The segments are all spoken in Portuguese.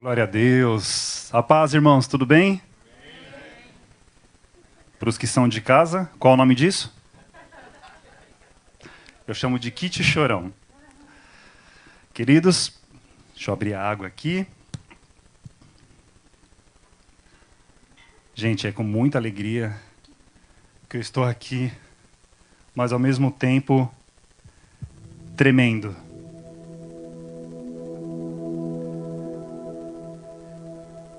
Glória a Deus. A paz, irmãos, tudo bem? Para os que são de casa, qual o nome disso? Eu chamo de kit chorão. Queridos, deixa eu abrir a água aqui. Gente, é com muita alegria que eu estou aqui, mas ao mesmo tempo tremendo.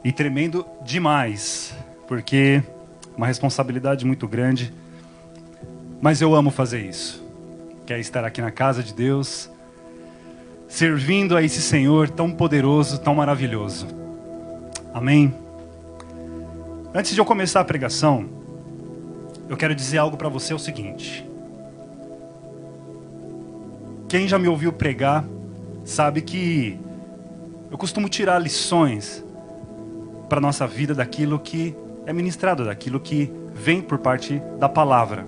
E tremendo demais, porque é uma responsabilidade muito grande, mas eu amo fazer isso. Quer estar aqui na casa de Deus, servindo a esse Senhor tão poderoso, tão maravilhoso. Amém? Antes de eu começar a pregação, eu quero dizer algo para você, é o seguinte. Quem já me ouviu pregar sabe que eu costumo tirar lições para a nossa vida daquilo que é ministrado, daquilo que vem por parte da palavra.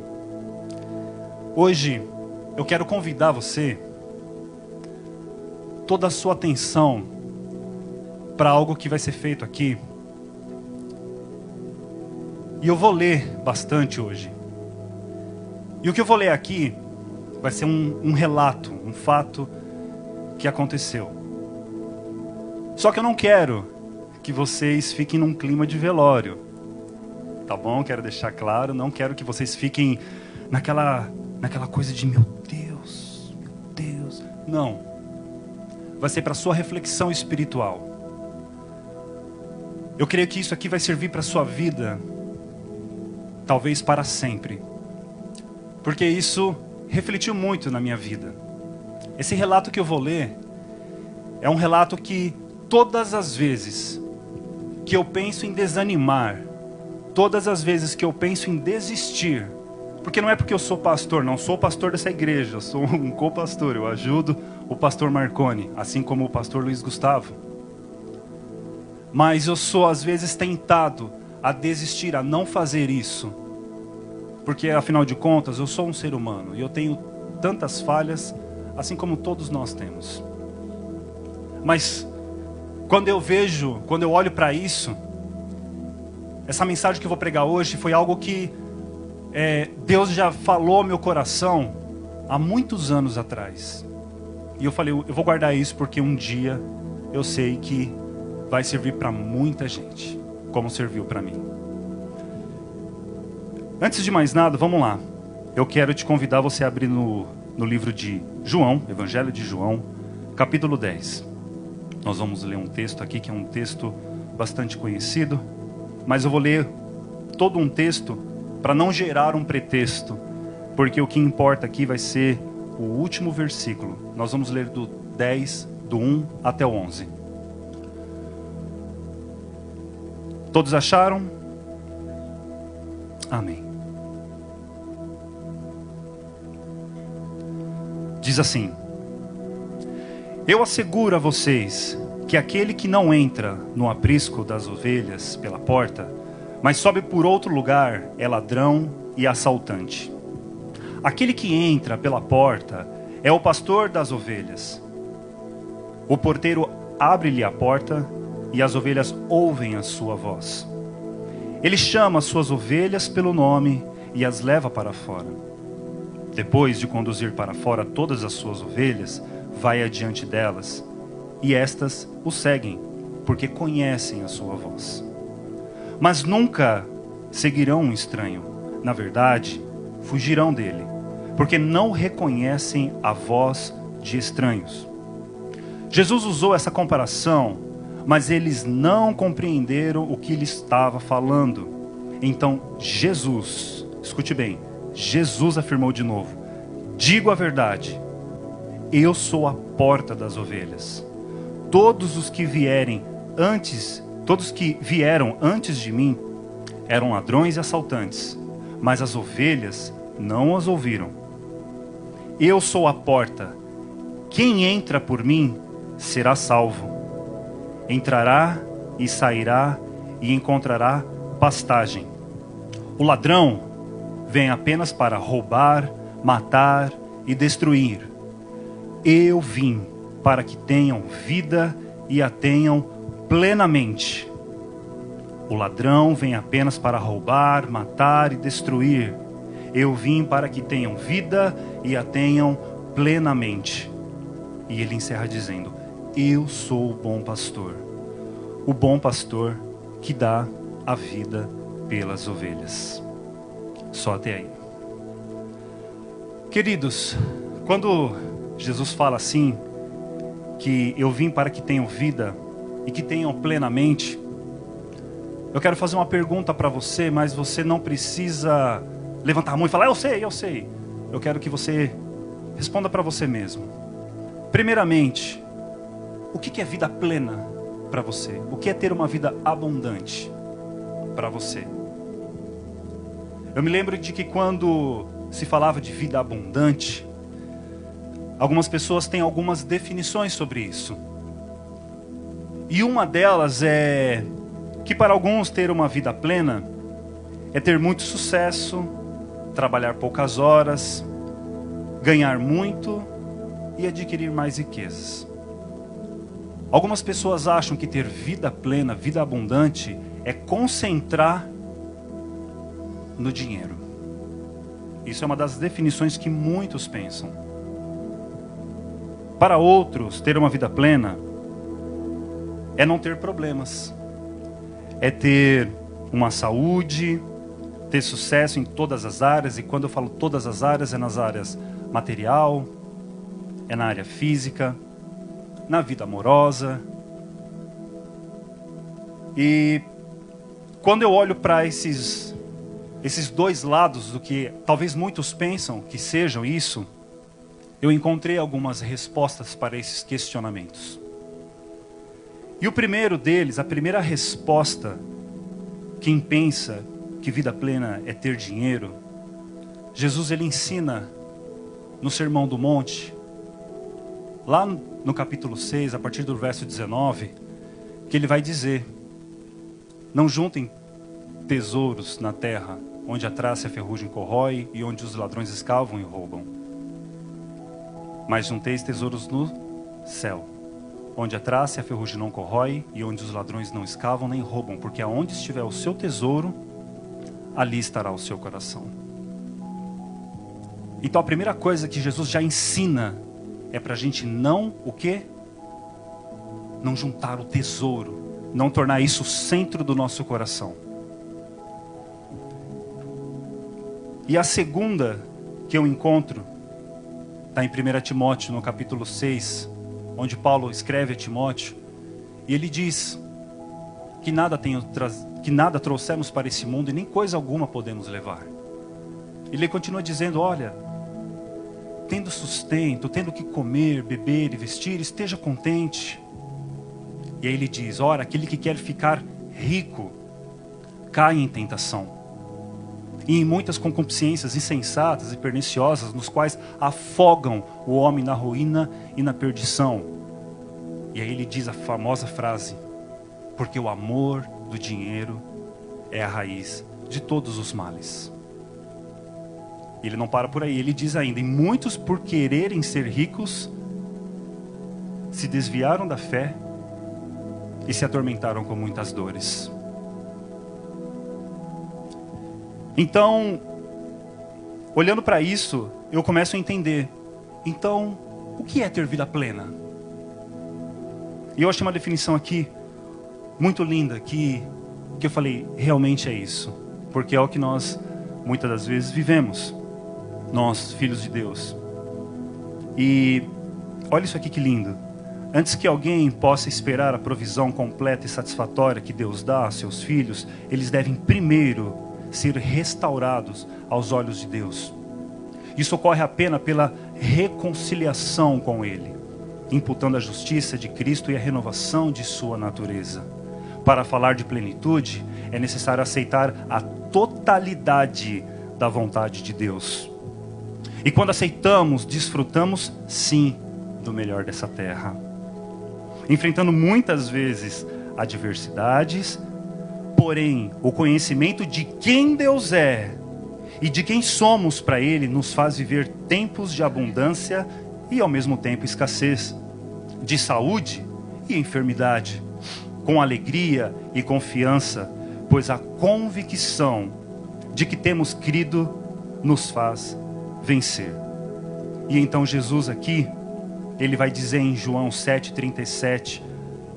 Hoje, eu quero convidar você, toda a sua atenção, para algo que vai ser feito aqui. E eu vou ler bastante hoje. E o que eu vou ler aqui vai ser um relato, um fato que aconteceu. Só que eu não quero que vocês fiquem num clima de velório, tá bom? Quero deixar claro, não quero que vocês fiquem naquela coisa de meu Deus. Não. Vai ser para sua reflexão espiritual. Eu creio que isso aqui vai servir para sua vida, talvez para sempre, porque isso refletiu muito na minha vida. Esse relato que eu vou ler é um relato que todas as vezes que eu penso em desanimar, todas as vezes que eu penso em desistir, porque não é porque eu sou pastor, não sou pastor dessa igreja, eu sou um co-pastor, eu ajudo o pastor Marconi, assim como o pastor Luiz Gustavo. Mas eu sou às vezes tentado a desistir, a não fazer isso, porque afinal de contas eu sou um ser humano e eu tenho tantas falhas, assim como todos nós temos. Mas quando eu olho para isso, essa mensagem que eu vou pregar hoje foi algo que Deus já falou ao meu coração há muitos anos atrás. E eu falei, eu vou guardar isso porque um dia eu sei que vai servir para muita gente, como serviu para mim. Antes de mais nada, vamos lá. Eu quero te convidar você a abrir no livro de João, Evangelho de João, capítulo 10. Nós vamos ler um texto aqui que é um texto bastante conhecido, mas eu vou ler todo um texto para não gerar um pretexto, porque o que importa aqui vai ser o último versículo. Nós vamos ler do 10, do 1 até o 11. Todos acharam? Amém. Diz assim: eu asseguro a vocês que aquele que não entra no aprisco das ovelhas pela porta, mas sobe por outro lugar, é ladrão e assaltante. Aquele que entra pela porta é o pastor das ovelhas. O porteiro abre-lhe a porta e as ovelhas ouvem a sua voz. Ele chama as suas ovelhas pelo nome e as leva para fora. Depois de conduzir para fora todas as suas ovelhas, vai adiante delas, e estas o seguem, porque conhecem a sua voz. Mas nunca seguirão um estranho. Na verdade, fugirão dele, porque não reconhecem a voz de estranhos. Jesus usou essa comparação, mas eles não compreenderam o que ele estava falando. Então Jesus, escute bem, Jesus afirmou de novo: digo a verdade, eu sou a porta das ovelhas. Todos os que vieram antes de mim eram ladrões e assaltantes, mas as ovelhas não as ouviram. Eu sou a porta. Quem entra por mim será salvo. Entrará e sairá e encontrará pastagem. O ladrão vem apenas para roubar, matar e destruir. Eu vim para que tenham vida e a tenham plenamente. O ladrão vem apenas para roubar, matar e destruir. Eu vim para que tenham vida e a tenham plenamente. E ele encerra dizendo: eu sou o bom pastor. O bom pastor que dá a vida pelas ovelhas. Só até aí. Queridos, quando Jesus fala assim, que eu vim para que tenham vida e que tenham plenamente, eu quero fazer uma pergunta para você, mas você não precisa levantar a mão e falar, eu sei. Eu quero que você responda para você mesmo. Primeiramente, o que é vida plena para você? O que é ter uma vida abundante para você? Eu me lembro de que quando se falava de vida abundante, algumas pessoas têm algumas definições sobre isso. E uma delas é que para alguns ter uma vida plena é ter muito sucesso, trabalhar poucas horas, ganhar muito e adquirir mais riquezas. Algumas pessoas acham que ter vida plena, vida abundante, é concentrar no dinheiro. Isso é uma das definições que muitos pensam. Para outros, ter uma vida plena é não ter problemas. É ter uma saúde, ter sucesso em todas as áreas. E quando eu falo todas as áreas, é nas áreas material, é na área física, na vida amorosa. E quando eu olho para esses dois lados do que talvez muitos pensam que sejam isso, eu encontrei algumas respostas para esses questionamentos. E o primeiro deles, a primeira resposta, quem pensa que vida plena é ter dinheiro, Jesus ele ensina no Sermão do Monte, lá no capítulo 6, a partir do verso 19, que ele vai dizer: não juntem tesouros na terra, onde a traça e a ferrugem corrói e onde os ladrões escavam e roubam. Mas junteis tesouros no céu, onde a traça e a ferrugem não corrói e onde os ladrões não escavam nem roubam, porque aonde estiver o seu tesouro, ali estará o seu coração. Então a primeira coisa que Jesus já ensina é para a gente não, o quê? Não juntar o tesouro, não tornar isso o centro do nosso coração. E a segunda que eu encontro está em 1 Timóteo, no capítulo 6, onde Paulo escreve a Timóteo, e ele diz que nada trouxemos para esse mundo e nem coisa alguma podemos levar. Ele continua dizendo, olha, tendo sustento, tendo o que comer, beber e vestir, esteja contente. E aí ele diz, ora, aquele que quer ficar rico, cai em tentação, e em muitas concupiscências insensatas e perniciosas, nos quais afogam o homem na ruína e na perdição. E aí ele diz a famosa frase, porque o amor do dinheiro é a raiz de todos os males. Ele não para por aí, ele diz ainda, e muitos por quererem ser ricos, se desviaram da fé e se atormentaram com muitas dores. Então, olhando para isso, eu começo a entender, então, o que é ter vida plena? E eu achei uma definição aqui, muito linda, que eu falei, realmente é isso. Porque é o que nós, muitas das vezes, vivemos. Nós, filhos de Deus. E olha isso aqui que lindo. Antes que alguém possa esperar a provisão completa e satisfatória que Deus dá a seus filhos, eles devem primeiro ser restaurados aos olhos de Deus. Isso ocorre apenas pela reconciliação com Ele, imputando a justiça de Cristo e a renovação de sua natureza. Para falar de plenitude, é necessário aceitar a totalidade da vontade de Deus. E quando aceitamos, desfrutamos sim do melhor dessa terra, enfrentando muitas vezes adversidades. Porém, o conhecimento de quem Deus é e de quem somos para Ele nos faz viver tempos de abundância e ao mesmo tempo escassez, de saúde e enfermidade, com alegria e confiança, pois a convicção de que temos crido nos faz vencer. E então Jesus aqui, ele vai dizer em João 7:37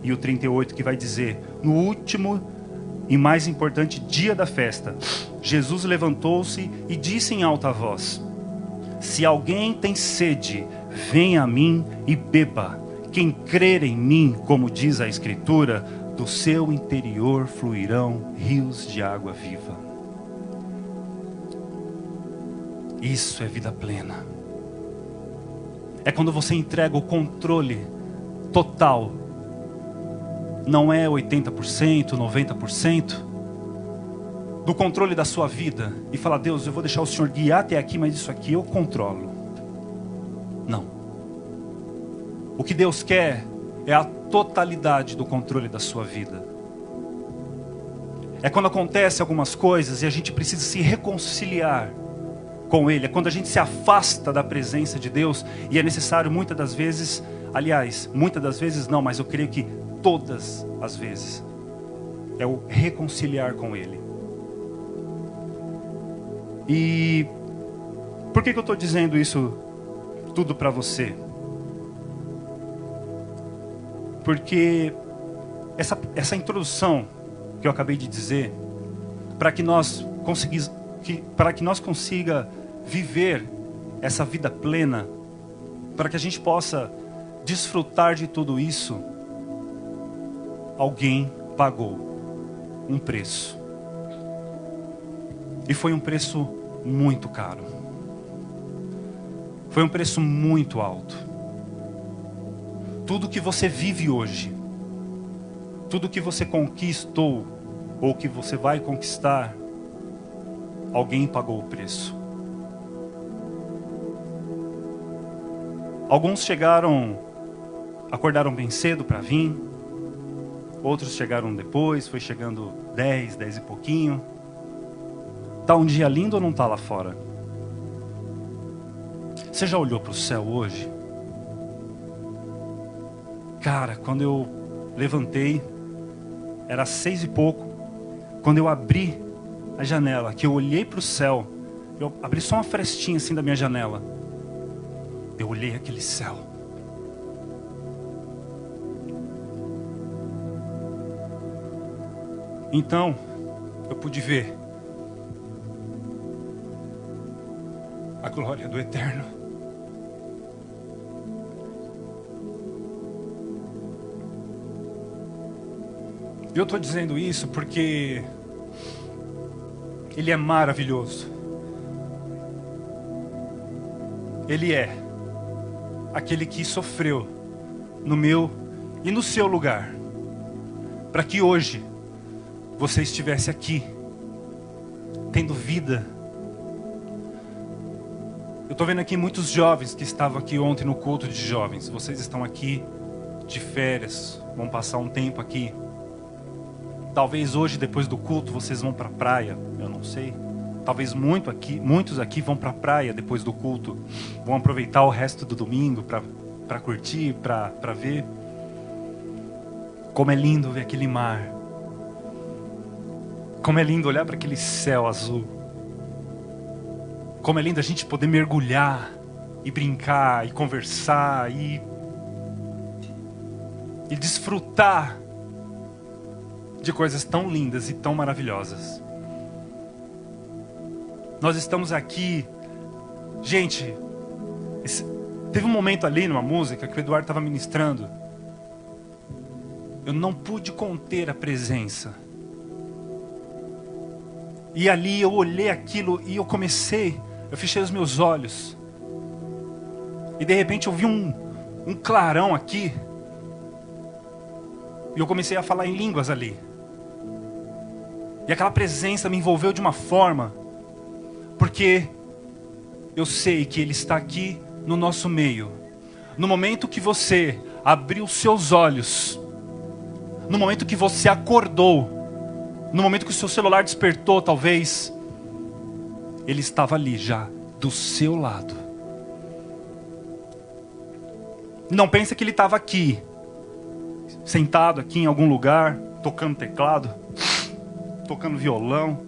e o 38, que vai dizer: no último e mais importante dia da festa, Jesus levantou-se e disse em alta voz: se alguém tem sede, venha a mim e beba. Quem crer em mim, como diz a Escritura, do seu interior fluirão rios de água viva. Isso é vida plena. É quando você entrega o controle total. Não é 80%, 90% do controle da sua vida e fala: Deus, eu vou deixar o Senhor guiar até aqui, mas isso aqui eu controlo. Não. O que Deus quer é a totalidade do controle da sua vida. É quando acontecem algumas coisas e a gente precisa se reconciliar com Ele. É quando a gente se afasta da presença de Deus e é necessário muitas das vezes, aliás, muitas das vezes não, mas eu creio que todas as vezes, é o reconciliar com Ele. E por que eu estou dizendo isso tudo para você? Porque essa introdução que eu acabei de dizer, para que nós consiga viver essa vida plena, para que a gente possa desfrutar de tudo isso, alguém pagou um preço. E foi um preço muito caro. Foi um preço muito alto. Tudo que você vive hoje, tudo que você conquistou, ou que você vai conquistar, alguém pagou o preço. Alguns acordaram bem cedo para vir. Outros chegaram depois, foi chegando 10 e pouquinho. Tá um dia lindo ou não tá lá fora? Você já olhou para o céu hoje? Cara, quando eu levantei, era 6 e pouco. Quando eu abri a janela, que eu olhei para o céu, eu abri só uma frestinha assim da minha janela. Eu olhei aquele céu. Então, eu pude ver a glória do Eterno. Eu estou dizendo isso porque Ele é maravilhoso. Ele é aquele que sofreu no meu e no seu lugar, para que hoje você estivesse aqui, tendo vida. Eu estou vendo aqui muitos jovens que estavam aqui ontem no culto de jovens. Vocês estão aqui de férias, vão passar um tempo aqui. Talvez hoje, depois do culto, vocês vão para a praia, eu não sei. Talvez muitos aqui vão para a praia depois do culto. Vão aproveitar o resto do domingo para curtir, para ver. Como é lindo ver aquele mar. Como é lindo olhar para aquele céu azul. Como é lindo a gente poder mergulhar e brincar e conversar e desfrutar de coisas tão lindas e tão maravilhosas. Nós estamos aqui, gente, teve um momento ali numa música que o Eduardo estava ministrando. Eu não pude conter a presença. E ali eu olhei aquilo e eu fechei os meus olhos. E de repente eu vi um clarão aqui. E eu comecei a falar em línguas ali. E aquela presença me envolveu de uma forma, porque eu sei que Ele está aqui no nosso meio. No momento que você abriu seus olhos, no momento que você acordou, no momento que o seu celular despertou, talvez, Ele estava ali já, do seu lado. Não pensa que Ele estava aqui, sentado aqui em algum lugar, tocando teclado, tocando violão.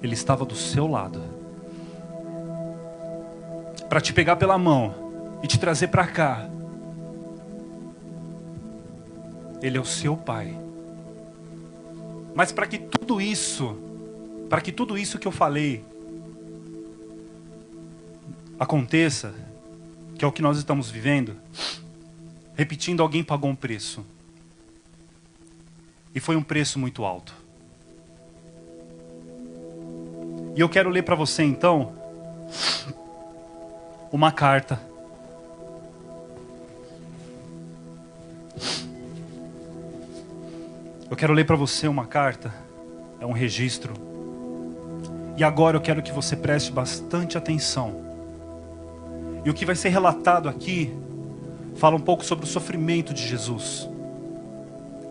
Ele estava do seu lado, para te pegar pela mão e te trazer para cá. Ele é o seu pai. Mas para que tudo isso que eu falei aconteça, que é o que nós estamos vivendo, repetindo, alguém pagou um preço. E foi um preço muito alto. E eu quero ler para você então uma carta. Eu quero ler para você uma carta. É um registro. E agora eu quero que você preste bastante atenção. E o que vai ser relatado aqui fala um pouco sobre o sofrimento de Jesus,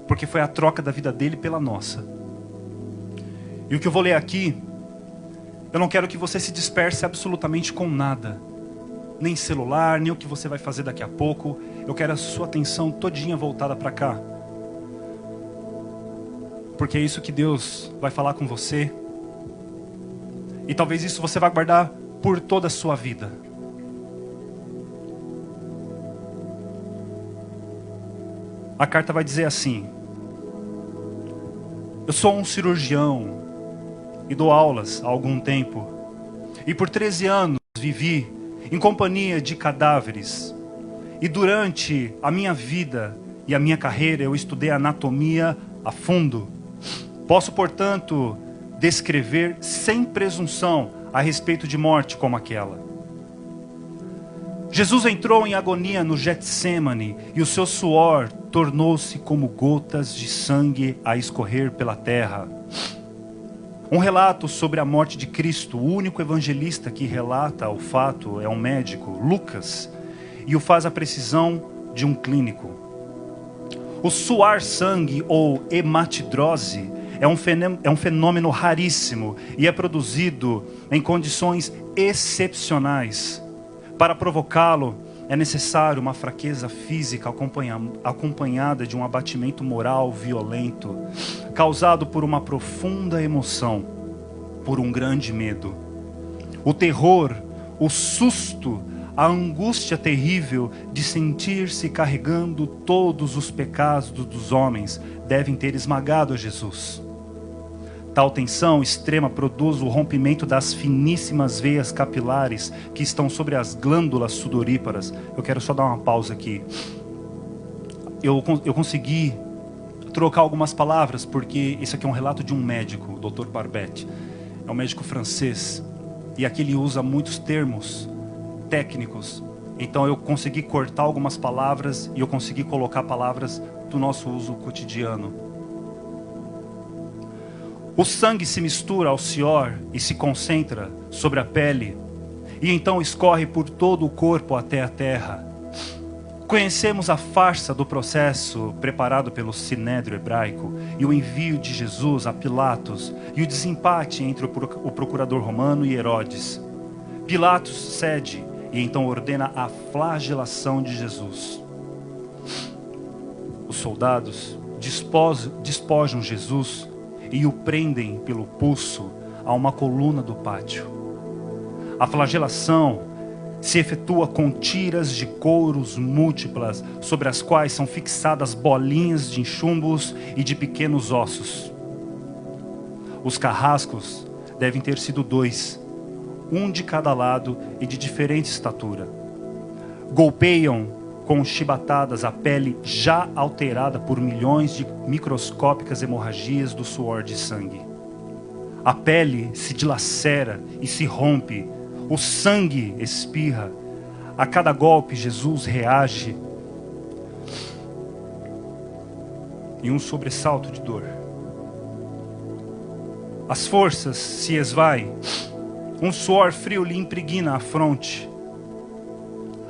porque foi a troca da vida dele pela nossa. E o que eu vou ler aqui, eu não quero que você se disperse absolutamente com nada, nem celular, nem o que você vai fazer daqui a pouco. Eu quero a sua atenção todinha voltada para cá, porque é isso que Deus vai falar com você. E talvez isso você vai guardar por toda a sua vida. A carta vai dizer assim: eu sou um cirurgião e dou aulas há algum tempo. E por 13 anos vivi em companhia de cadáveres. E durante a minha vida e a minha carreira eu estudei anatomia a fundo. Posso, portanto, descrever sem presunção a respeito de morte como aquela. Jesus entrou em agonia no Getsêmani e o seu suor tornou-se como gotas de sangue a escorrer pela terra. Um relato sobre a morte de Cristo, o único evangelista que relata o fato é um médico, Lucas, e o faz à precisão de um clínico. O suar sangue ou hematidrose é um fenômeno raríssimo e é produzido em condições excepcionais. Para provocá-lo, é necessário uma fraqueza física acompanhada de um abatimento moral violento, causado por uma profunda emoção, por um grande medo. O terror, o susto, a angústia terrível de sentir-se carregando todos os pecados dos homens devem ter esmagado a Jesus. Tal tensão extrema produz o rompimento das finíssimas veias capilares que estão sobre as glândulas sudoríparas. Eu quero só dar uma pausa aqui. Eu consegui trocar algumas palavras, porque isso aqui é um relato de um médico, o Dr. Barbet. É um médico francês. E aqui ele usa muitos termos técnicos. Então eu consegui cortar algumas palavras e eu consegui colocar palavras do nosso uso cotidiano. O sangue se mistura ao suor e se concentra sobre a pele, e então escorre por todo o corpo até a terra. Conhecemos a farsa do processo preparado pelo Sinédrio hebraico, e o envio de Jesus a Pilatos, e o desempate entre o procurador romano e Herodes. Pilatos cede, e então ordena a flagelação de Jesus. Os soldados despojam Jesus e o prendem pelo pulso a uma coluna do pátio. A flagelação se efetua com tiras de couros múltiplas, sobre as quais são fixadas bolinhas de chumbos e de pequenos ossos. Os carrascos devem ter sido 2, um de cada lado e de diferente estatura. Golpeiam com chibatadas a pele já alterada por milhões de microscópicas hemorragias do suor de sangue. A pele se dilacera e se rompe, o sangue espirra. A cada golpe Jesus reage em um sobressalto de dor. As forças se esvaem, um suor frio lhe impregna a fronte.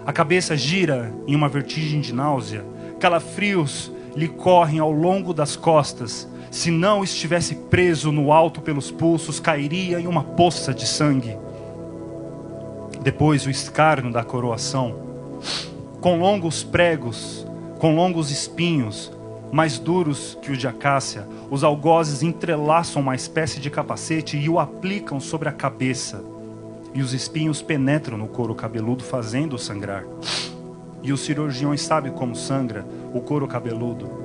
A cabeça gira em uma vertigem de náusea. Calafrios lhe correm ao longo das costas. Se não estivesse preso no alto pelos pulsos, cairia em uma poça de sangue. Depois o escárnio da coroação. Com longos pregos com longos espinhos, mais duros que o de acácia. Os algozes entrelaçam uma espécie de capacete e o aplicam sobre a cabeça. E os espinhos penetram no couro cabeludo, fazendo-o sangrar. E os cirurgiões sabem como sangra o couro cabeludo.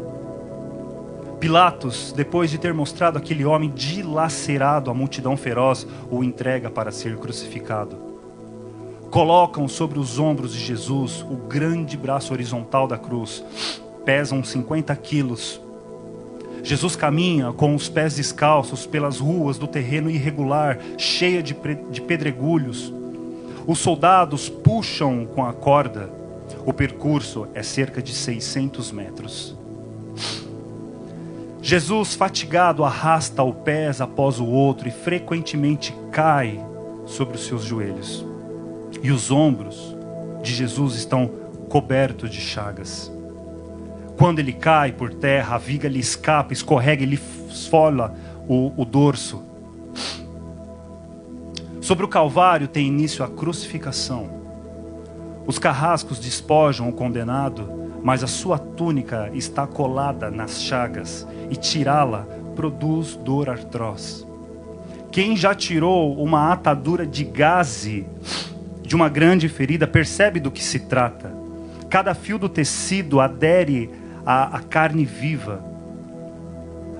Pilatos, depois de ter mostrado aquele homem dilacerado à multidão feroz, o entrega para ser crucificado. Colocam sobre os ombros de Jesus o grande braço horizontal da cruz. Pesam 50 quilos. Jesus caminha com os pés descalços pelas ruas do terreno irregular, cheia de pedregulhos. Os soldados puxam com a corda. O percurso é cerca de 600 metros. Jesus, fatigado, arrasta o pé após o outro e frequentemente cai sobre os seus joelhos. E os ombros de Jesus estão cobertos de chagas. Quando ele cai por terra, a viga lhe escapa, escorrega e lhe esfola o dorso. Sobre o Calvário tem início a crucificação. Os carrascos despojam o condenado, mas a sua túnica está colada nas chagas, e tirá-la produz dor atroz. Quem já tirou uma atadura de gaze de uma grande ferida percebe do que se trata. Cada fio do tecido adere à carne viva.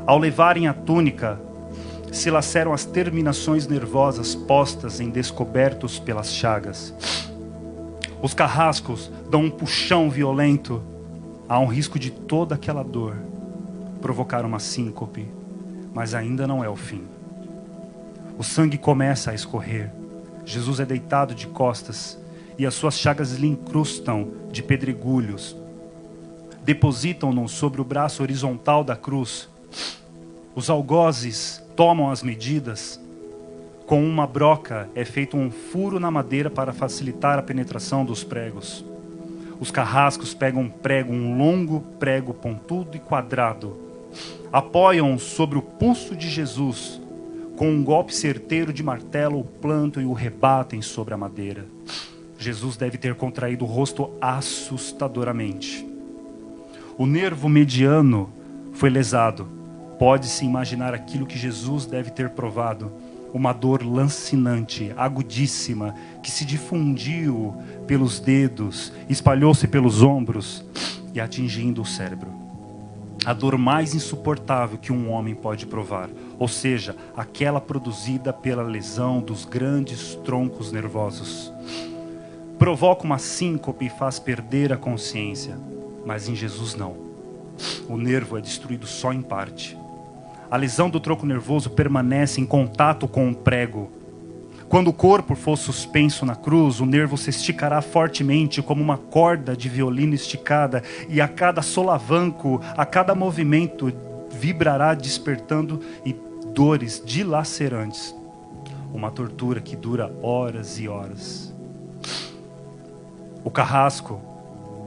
Ao levarem a túnica, se laceram as terminações nervosas postas em descobertos pelas chagas. Os carrascos dão um puxão violento. Há um risco de toda aquela dor provocar uma síncope, mas ainda não é o fim. O sangue começa a escorrer. Jesus é deitado de costas e as suas chagas lhe incrustam de pedregulhos. Depositam-no sobre o braço horizontal da cruz. Os algozes tomam as medidas. Com uma broca é feito um furo na madeira para facilitar a penetração dos pregos. Os carrascos pegam um prego, um longo prego pontudo e quadrado. Apoiam sobre o pulso de Jesus. Com um golpe certeiro de martelo, o plantam e o rebatem sobre a madeira. Jesus deve ter contraído o rosto assustadoramente. O nervo mediano foi lesado. Pode-se imaginar aquilo que Jesus deve ter provado. Uma dor lancinante, agudíssima, que se difundiu pelos dedos, espalhou-se pelos ombros e atingindo o cérebro. A dor mais insuportável que um homem pode provar, ou seja, aquela produzida pela lesão dos grandes troncos nervosos. Provoca uma síncope e faz perder a consciência, mas em Jesus não. O nervo é destruído só em parte. A lesão do tronco nervoso permanece em contato com o prego. Quando o corpo for suspenso na cruz, o nervo se esticará fortemente como uma corda de violino esticada, e a cada solavanco, a cada movimento, vibrará despertando e dores dilacerantes. Uma tortura que dura horas e horas. O carrasco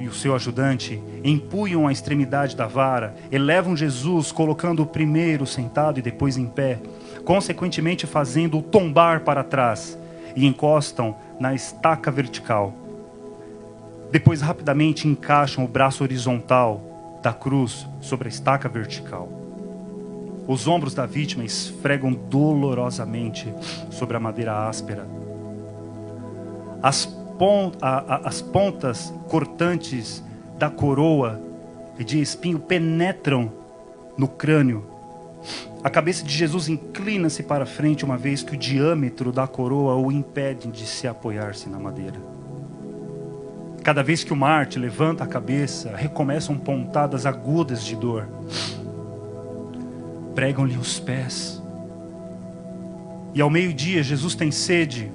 e o seu ajudante empunham a extremidade da vara, elevam Jesus, colocando-o primeiro sentado e depois em pé, consequentemente fazendo-o tombar para trás, e encostam na estaca vertical. Depois rapidamente encaixam o braço horizontal da cruz sobre a estaca vertical. Os ombros da vítima esfregam dolorosamente sobre a madeira áspera. As pontas cortantes da coroa de espinho penetram no crânio. A cabeça de Jesus inclina-se para frente, uma vez que o diâmetro da coroa o impede de se apoiar-se na madeira. Cada vez que o mártir levanta a cabeça, recomeçam pontadas agudas de dor. Pregam-lhe os pés. E ao meio-dia, Jesus tem sede.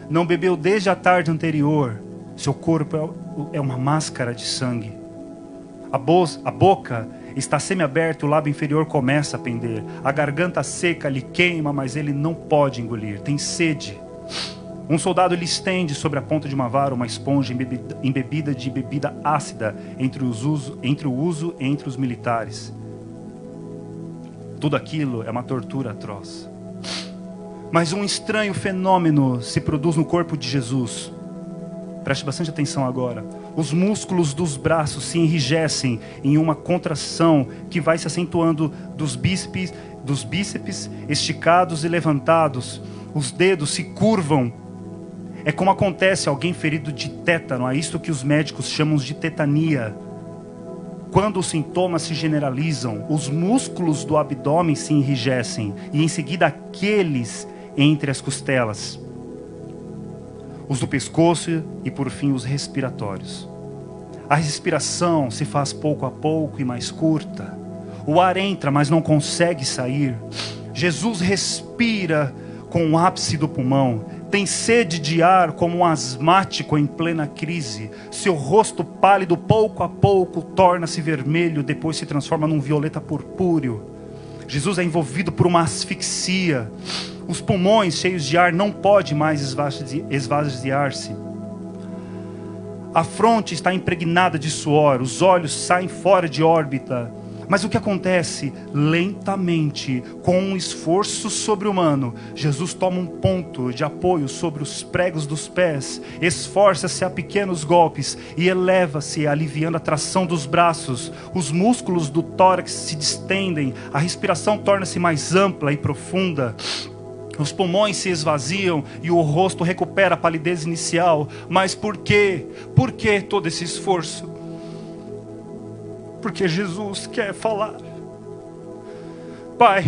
Não bebeu desde a tarde anterior. Seu corpo é uma máscara de sangue. A boca está semiaberta, o lábio inferior começa a pender. A garganta seca lhe queima, mas ele não pode engolir. Tem sede. Um soldado lhe estende sobre a ponta de uma vara uma esponja embebida de bebida ácida entre os militares. Tudo aquilo é uma tortura atroz. Mas um estranho fenômeno se produz no corpo de Jesus. Preste bastante atenção agora. Os músculos dos braços se enrijecem em uma contração que vai se acentuando dos bíceps esticados e levantados. Os dedos se curvam. É como acontece alguém ferido de tétano. É isto que os médicos chamam de tetania. Quando os sintomas se generalizam, os músculos do abdômen se enrijecem e em seguida aqueles entre as costelas, os do pescoço e por fim os respiratórios. A respiração se faz pouco a pouco e mais curta. O ar entra, mas não consegue sair. Jesus respira com o ápice do pulmão. Tem sede de ar como um asmático em plena crise. Seu rosto pálido pouco a pouco torna-se vermelho, depois se transforma num violeta purpúreo. Jesus é envolvido por uma asfixia. Os pulmões cheios de ar não podem mais esvaziar-se. A fronte está impregnada de suor, os olhos saem fora de órbita. Mas o que acontece? Lentamente, com um esforço sobre-humano, Jesus toma um ponto de apoio sobre os pregos dos pés, esforça-se a pequenos golpes e eleva-se, aliviando a tração dos braços. Os músculos do tórax se distendem, a respiração torna-se mais ampla e profunda. Os pulmões se esvaziam e o rosto recupera a palidez inicial. Mas por quê? Por que todo esse esforço? Porque Jesus quer falar. Pai,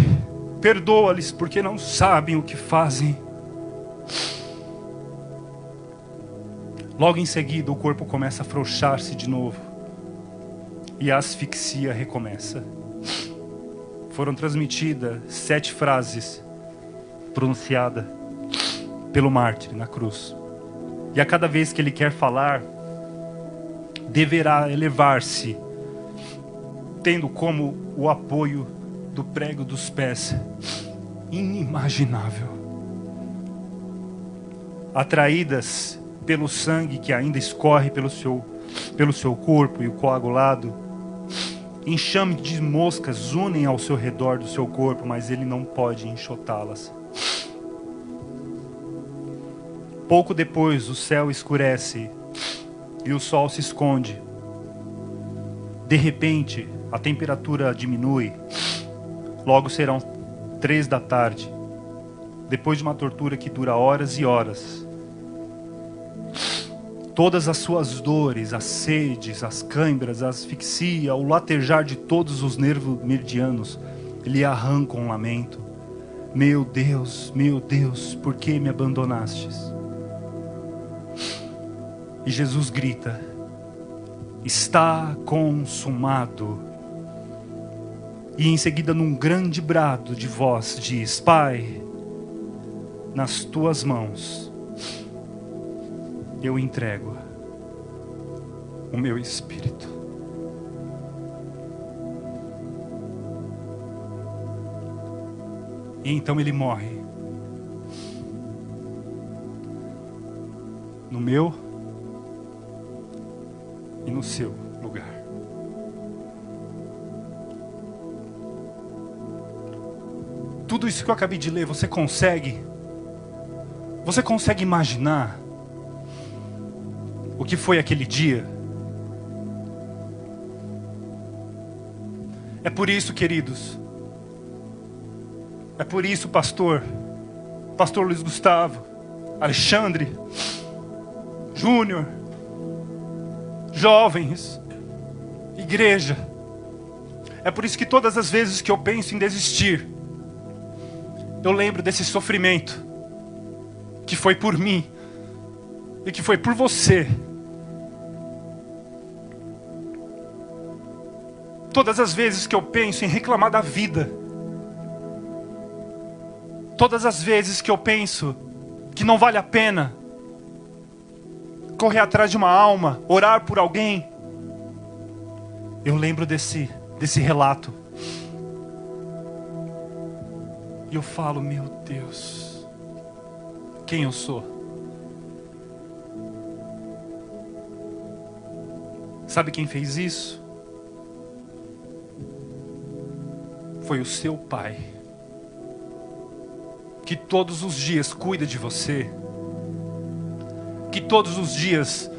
perdoa-lhes porque não sabem o que fazem. Logo em seguida o corpo começa a afrouxar-se de novo e a asfixia recomeça. Foram transmitidas 7 frases pronunciadas pelo mártir na cruz. E a cada vez que ele quer falar, deverá elevar-se, tendo como o apoio do prego dos pés. Inimaginável. Atraídas pelo sangue que ainda escorre pelo seu corpo e o coagulado, enxame de moscas unem ao seu redor do seu corpo, mas ele não pode enxotá-las. Pouco depois o céu escurece e o sol se esconde. De repente, a temperatura diminui. Logo serão 3 da tarde. Depois de uma tortura que dura horas e horas. Todas as suas dores, as sedes, as câimbras, a asfixia, o latejar de todos os nervos meridianos, lhe arrancam um lamento. Meu Deus, por que me abandonastes? E Jesus grita: está consumado. E em seguida, num grande brado de voz, diz: Pai, nas tuas mãos eu entrego o meu espírito. E então ele morre no meu e no seu lugar. Tudo isso que eu acabei de ler, você consegue imaginar o que foi aquele dia? É por isso, queridos, é por isso, pastor Luiz Gustavo, Alexandre, Júnior, jovens, igreja, é por isso que todas as vezes que eu penso em desistir, eu lembro desse sofrimento que foi por mim e que foi por você. Todas as vezes que eu penso em reclamar da vida, todas as vezes que eu penso que não vale a pena correr atrás de uma alma, orar por alguém, eu lembro desse relato. E eu falo: meu Deus, quem eu sou? Sabe quem fez isso? Foi o seu pai, que todos os dias cuida de você, que todos os dias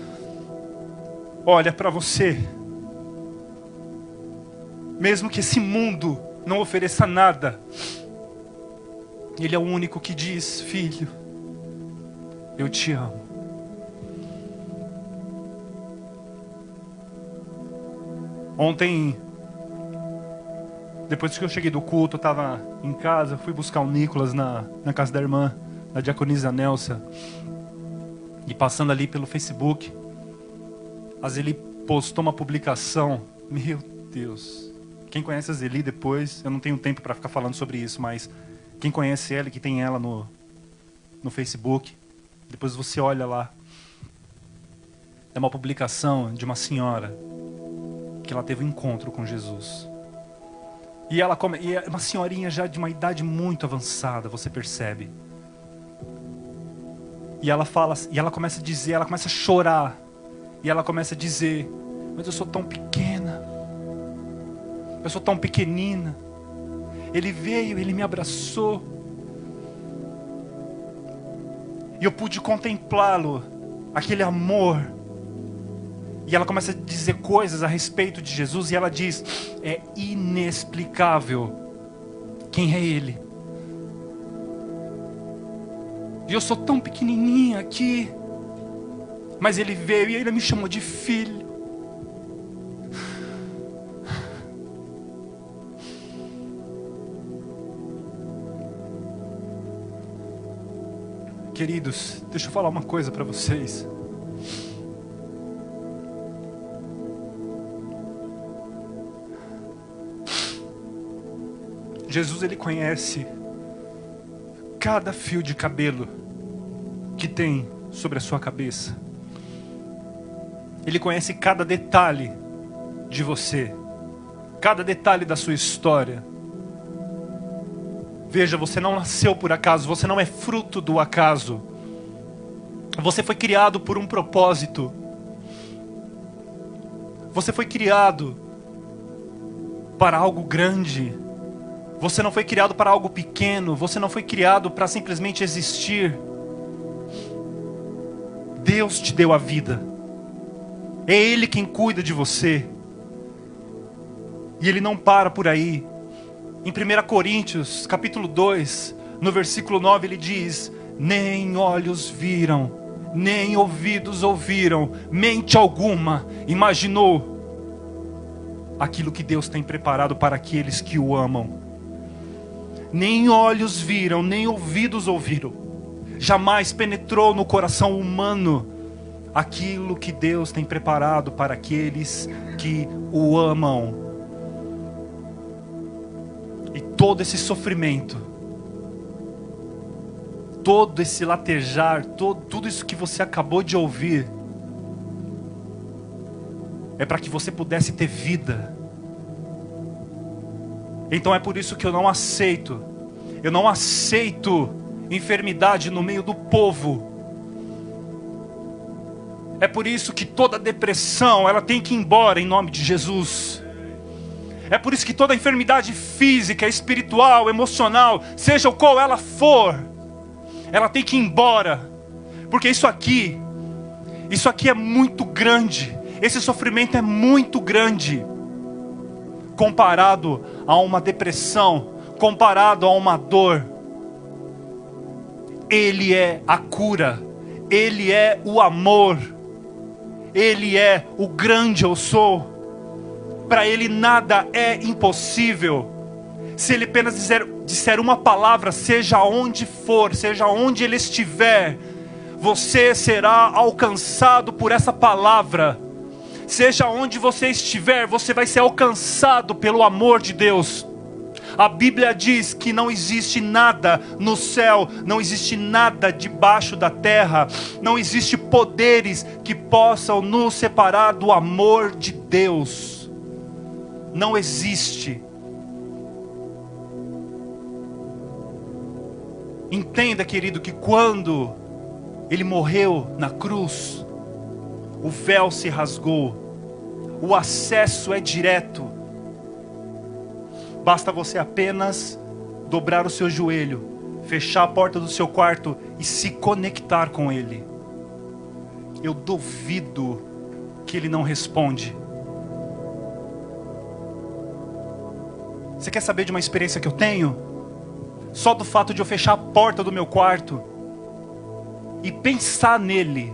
olha para você. Mesmo que esse mundo não ofereça nada, Ele é o único que diz: filho, eu te amo. Ontem, depois que eu cheguei do culto, eu estava em casa, fui buscar o Nicolas na casa da irmã, da diaconisa Nelsa. E passando ali pelo Facebook, a Zeli postou uma publicação. Meu Deus. Quem conhece a Zeli depois, eu não tenho tempo para ficar falando sobre isso, mas quem conhece ela e que tem ela no Facebook, depois você olha lá. É uma publicação de uma senhora que ela teve um encontro com Jesus. E é uma senhorinha já de uma idade muito avançada, você percebe. E ela fala, e ela começa a dizer, ela começa a chorar. E ela começa a dizer: mas eu sou tão pequena. Eu sou tão pequenina. Ele veio, ele me abraçou. E eu pude contemplá-lo, aquele amor. E ela começa a dizer coisas a respeito de Jesus. E ela diz: é inexplicável quem é Ele. E eu sou tão pequenininha aqui. Mas Ele veio e Ele me chamou de filho. Queridos, deixa eu falar uma coisa para vocês. Jesus, Ele conhece cada fio de cabelo que tem sobre a sua cabeça. Ele conhece cada detalhe de você, cada detalhe da sua história. Veja, você não nasceu por acaso, você não é fruto do acaso. Você foi criado por um propósito. Você foi criado para algo grande. Você não foi criado para algo pequeno. Você não foi criado para simplesmente existir. Deus te deu a vida. É Ele quem cuida de você. E Ele não para por aí. Em 1 Coríntios, capítulo 2, no versículo 9, Ele diz: nem olhos viram, nem ouvidos ouviram, mente alguma imaginou aquilo que Deus tem preparado para aqueles que o amam. Nem olhos viram, nem ouvidos ouviram. Jamais penetrou no coração humano aquilo que Deus tem preparado para aqueles que o amam. E todo esse sofrimento, todo esse latejar, tudo isso que você acabou de ouvir, é para que você pudesse ter vida. Então é por isso que eu não aceito enfermidade no meio do povo. É por isso que toda depressão, ela tem que ir embora em nome de Jesus. É por isso que toda enfermidade física, espiritual, emocional, seja o qual ela for, ela tem que ir embora. Porque isso aqui é muito grande. Esse sofrimento é muito grande comparado a uma depressão, comparado a uma dor. Ele é a cura, Ele é o amor, Ele é o grande eu sou. Para Ele nada é impossível. Se Ele apenas disser uma palavra, seja onde for, seja onde Ele estiver, você será alcançado por essa palavra. Seja onde você estiver, você vai ser alcançado pelo amor de Deus. A Bíblia diz que não existe nada no céu, não existe nada debaixo da terra, não existe poderes que possam nos separar do amor de Deus. Não existe. Entenda, querido, que quando Ele morreu na cruz, o véu se rasgou, o acesso é direto. Basta você apenas dobrar o seu joelho, fechar a porta do seu quarto e se conectar com Ele. Eu duvido que Ele não responde. Você quer saber de uma experiência que eu tenho? Só do fato de eu fechar a porta do meu quarto e pensar nele,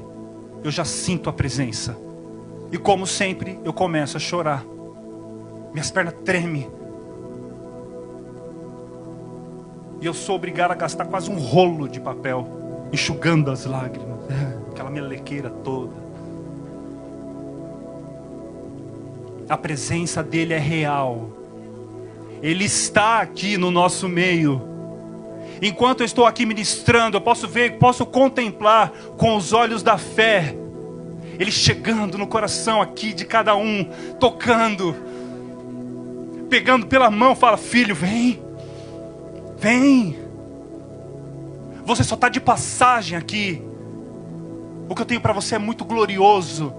eu já sinto a presença. E como sempre, eu começo a chorar. Minhas pernas tremem. E eu sou obrigado a gastar quase um rolo de papel, enxugando as lágrimas. Aquela melequeira toda. A presença dele é real. Ele está aqui no nosso meio. Enquanto eu estou aqui ministrando, eu posso ver, posso contemplar com os olhos da fé Ele chegando no coração aqui de cada um, tocando, pegando pela mão, fala: filho, vem, vem. Você só está de passagem aqui. O que eu tenho para você é muito glorioso.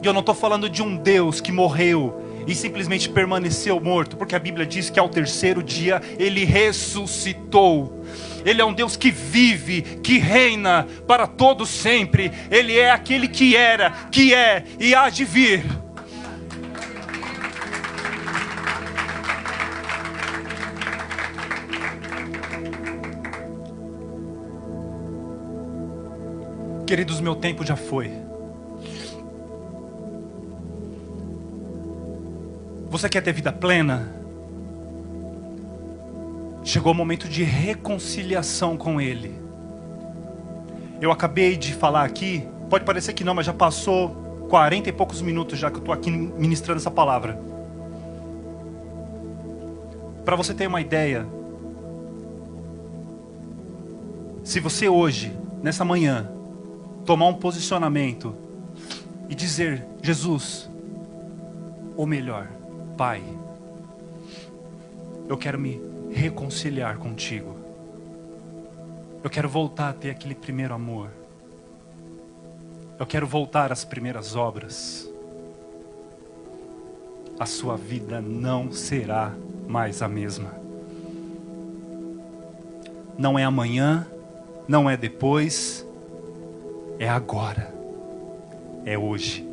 E eu não estou falando de um Deus que morreu e simplesmente permaneceu morto, porque a Bíblia diz que ao terceiro dia Ele ressuscitou. Ele é um Deus que vive, que reina para todo sempre. Ele é aquele que era, que é e há de vir. Queridos, meu tempo já foi. Você quer ter vida plena? Chegou o momento de reconciliação com Ele. Eu acabei de falar aqui, pode parecer que não, mas já passou 40 e poucos minutos já que eu estou aqui ministrando essa palavra. Para você ter uma ideia, se você hoje, nessa manhã, tomar um posicionamento e dizer: Jesus, ou melhor, Pai, eu quero me reconciliar contigo. Eu quero voltar a ter aquele primeiro amor. Eu quero voltar às primeiras obras. A sua vida não será mais a mesma. Não é amanhã, não é depois, é agora, é hoje.